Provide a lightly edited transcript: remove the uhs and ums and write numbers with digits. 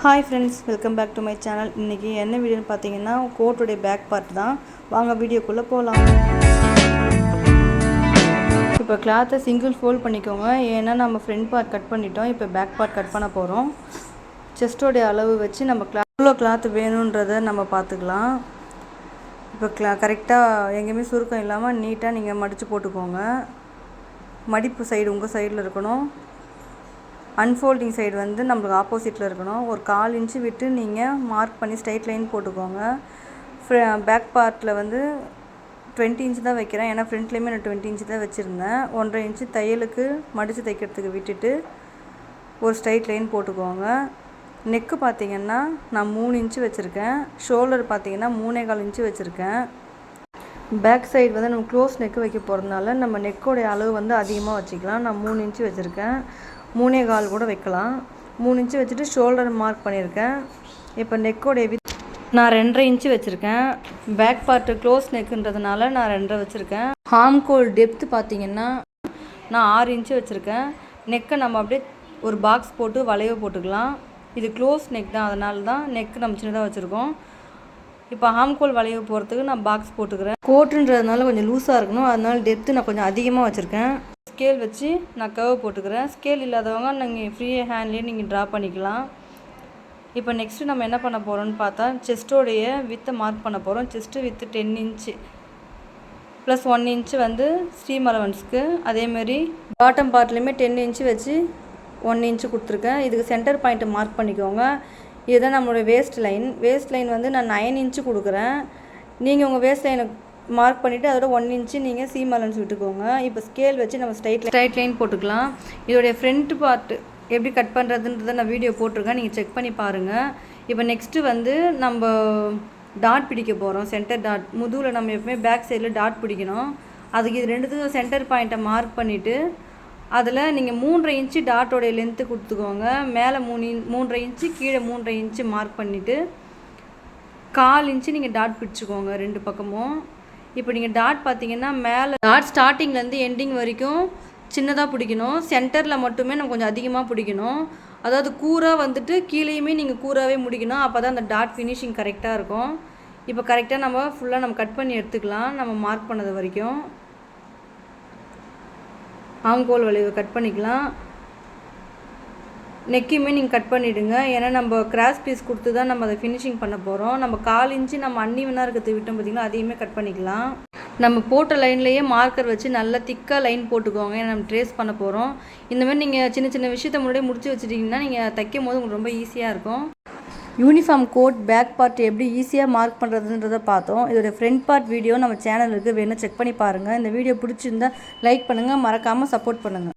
Hi friends, welcome back to my channel. இன்றைக்கி என்ன வீடியோன்னு பார்த்தீங்கன்னா கோட்டுடைய பேக் பார்ட் தான். வாங்க வீடியோக்குள்ளே போகலாம். இப்போ கிளாத்தை சிங்கிள் ஃபோல்ட் பண்ணிக்கோங்க. ஏன்னா நம்ம ஃப்ரண்ட் பார்ட் கட் பண்ணிட்டோம். இப்போ பேக் பார்ட் கட் பண்ண போகிறோம். செஸ்டோடைய அளவு வச்சு நம்ம எவ்வளோ கிளாத்து வேணுன்றதை நம்ம பார்த்துக்கலாம். இப்போ கரெக்டாக எங்கேயுமே சுருக்கம் இல்லாமல் நீட்டாக நீங்கள் மடித்து போட்டுக்கோங்க. மடிப்பு சைடு உங்கள் சைடில் இருக்கணும். அன்ஃபோல்டிங் சைடு வந்து நம்மளுக்கு ஆப்போசிட்டில் இருக்கணும். ஒரு 1/4 இன்ச்சு விட்டு நீங்கள் மார்க் பண்ணி ஸ்ட்ரைட் லைன் போட்டுக்கோங்க. பேக் பார்ட்டில் வந்து 20 இன்ச்சு தான் வைக்கிறேன். ஏன்னா ஃப்ரண்ட்லேயுமே நான் 20 இன்ச்சு தான் வச்சுருந்தேன். 1.5 இன்ச்சு தையலுக்கு மடித்து தைக்கிறதுக்கு விட்டுட்டு ஒரு ஸ்ட்ரைட் லைன் போட்டுக்கோங்க. நெக்கு பார்த்திங்கன்னா நான் 3 இன்ச்சு வச்சுருக்கேன். ஷோல்டர் பார்த்திங்கன்னா 3.25 இன்ச்சு வச்சுருக்கேன். பேக் சைடு வந்து நம்ம க்ளோஸ் நெக்கு வைக்க போகிறதுனால நம்ம நெக்கோடைய அளவு வந்து அதிகமாக வச்சுக்கலாம். நான் 3 இன்ச்சு வச்சுருக்கேன். 3.25 கூட வைக்கலாம். 3 இன்ச்சு வச்சுட்டு ஷோல்டர் மார்க் பண்ணியிருக்கேன். இப்போ நெக்கோடைய நான் 2.5 இன்ச்சு வச்சுருக்கேன். பேக் பார்ட்டு க்ளோஸ் நெக்குன்றதுனால நான் 2.5 வச்சுருக்கேன். ஹார்ம்கோல் டெப்த்து பார்த்திங்கன்னா நான் 6 இன்ச்சு வச்சுருக்கேன். நெக்கை நம்ம அப்படியே ஒரு பாக்ஸ் போட்டு வளைவு போட்டுக்கலாம். இது க்ளோஸ் நெக் தான், அதனால தான் நெக்கு நம்ம சின்னதாக வச்சுருக்கோம். இப்போ ஹார்ம்கோல் வளைவு போகிறதுக்கு நான் பாக்ஸ் போட்டுக்கிறேன். கோட்டுன்றதுனால கொஞ்சம் லூஸாக இருக்கணும், அதனால டெப்த்து நான் கொஞ்சம் அதிகமாக வச்சுருக்கேன். ஸ்கேல் வச்சு நான் கர்வ் போட்டுக்கிறேன். ஸ்கேல் இல்லாதவங்க நீங்கள் ஃப்ரீயாக ஹேண்ட்லேயே நீங்கள் ட்ரா பண்ணிக்கலாம். இப்போ நெக்ஸ்ட்டு நம்ம என்ன பண்ண போகிறோம்னு பார்த்தா செஸ்ட்டோடைய வித்தை மார்க் பண்ண போகிறோம். Chest with 10 inch plus 1 inch வந்து ஸ்டீம் அலவன்ஸ்க்கு. அதேமாரி பாட்டம் பார்ட்லேயுமே 10 இன்ச்சு வச்சு 1 இன்ச்சு கொடுத்துருக்கேன். இதுக்கு சென்டர் பாயிண்ட்டை மார்க் பண்ணிக்கோங்க. இதுதான் நம்மளுடைய வேஸ்ட் லைன். வேஸ்ட் லைன் வந்து நான் 9 இன்ச்சு கொடுக்குறேன். நீங்கள் உங்கள் வேஸ்ட் லைனை மார்க் பண்ணிவிட்டு அதோட 1 இன்ச்சு நீங்கள் சீம் அலவன்ஸ் விட்டுக்கோங்க. இப்போ ஸ்கேல் வச்சு நம்ம ஸ்ட்ரைட் லைன் போட்டுக்கலாம். இதோடைய ஃப்ரண்ட் பார்ட்டு எப்படி கட் பண்ணுறதுன்றதை நான் வீடியோ போட்டிருக்கேன், நீங்கள் செக் பண்ணி பாருங்கள். இப்போ நெக்ஸ்ட்டு வந்து நம்ம டாட் பிடிக்க போகிறோம். சென்டர் டாட் முதுகில் நம்ம எப்பவுமே பேக் சைடில் டாட் பிடிக்கணும். அதுக்கு இது ரெண்டுத்துக்கும் சென்டர் பாயிண்ட்டை மார்க் பண்ணிவிட்டு அதில் நீங்கள் 3.5 இன்ச்சு டாட்டோடைய லென்த்து கொடுத்துக்கோங்க. மேலே 3.5 இன்ச்சு, கீழே 3.5 இன்ச்சு மார்க் பண்ணிவிட்டு 1/4 இன்ச்சு நீங்கள் டாட் பிடிச்சிக்கோங்க 2 பக்கமும். இப்போ நீங்கள் டாட் பார்த்தீங்கன்னா மேலே டாட் ஸ்டார்டிங்லேருந்து எண்டிங் வரைக்கும் சின்னதாக பிடிக்கணும். சென்டரில் மட்டுமே நம்ம கொஞ்சம் அதிகமாக பிடிக்கணும். அதாவது கூராக வந்துட்டு கீழேயுமே நீங்கள் கூராகவே முடிக்கணும். அப்போ தான் அந்த டாட் ஃபினிஷிங் கரெக்டாக இருக்கும். இப்போ கரெக்டாக நம்ம ஃபுல்லாக நம்ம கட் பண்ணி எடுத்துக்கலாம். நம்ம மார்க் பண்ணது வரைக்கும் ஆம்கோல் வளைவு கட் பண்ணிக்கலாம். நெக்கையுமே நீங்கள் கட் பண்ணிவிடுங்க. ஏன்னா நம்ம கிராஸ் பீஸ் கொடுத்து தான் நம்ம அதை ஃபினிஷிங் பண்ண போகிறோம். நம்ம 1/4 இன்ச்சு நம்ம அன்னிவனாக இருக்கிறது விட்டோம் பார்த்திங்கன்னா, அதையுமே கட் பண்ணிக்கலாம். நம்ம போட்ட லைன்லேயே மார்க்கர் வச்சு நல்லா திக்காக லைன் போட்டுக்கோங்க. ஏன்னா நம்ம ட்ரேஸ் பண்ண போகிறோம். இந்தமாதிரி நீங்கள் சின்ன சின்ன விஷயத்தை முன்னாடியே முடிச்சு வச்சுட்டிங்கன்னா நீங்கள் தைக்கும் போது உங்களுக்கு ரொம்ப ஈஸியாக இருக்கும். யூனிஃபார்ம் கோட் பேக் பார்ட் எப்படி ஈஸியாக மார்க் பண்ணுறதுன்றதை பார்த்தோம். இதோட ஃப்ரண்ட் பார்ட் வீடியோ நம்ம சேனலுக்கு வேணும், செக் பண்ணி பாருங்கள். இந்த வீடியோ பிடிச்சிருந்தா லைக் பண்ணுங்கள், மறக்காமல் சப்போர்ட் பண்ணுங்கள்.